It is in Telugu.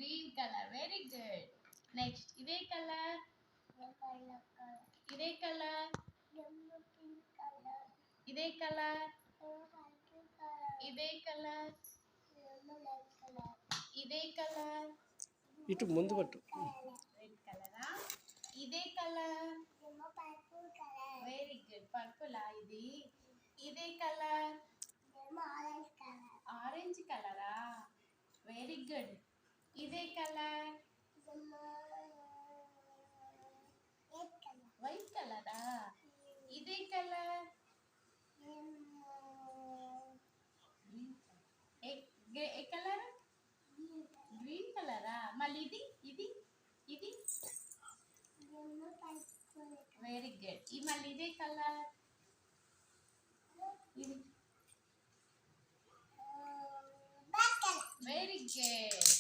Green color. Very good. Next, ఇదే color. ఇదే color. ఇదే color. ఇదే color. ఇదే color. ఇటు ముందు పట్టు. రెడ్ కలరా? ఇదే కలర్. Very good. పర్పులా ఇది? ఇదే కలర్. ఆరెంజ్ కలరా? Very good. ఇదే కలర్. వైట్ కలరా? ఇదే కలర్. ఏ కలర్? గ్రీన్ కలరా? మళ్ళీ ఇది ఇది ఇది వెరీ గుడ్. ఈ మళ్ళీ ఇదే కలర్. ఇది వెరీ గుడ్.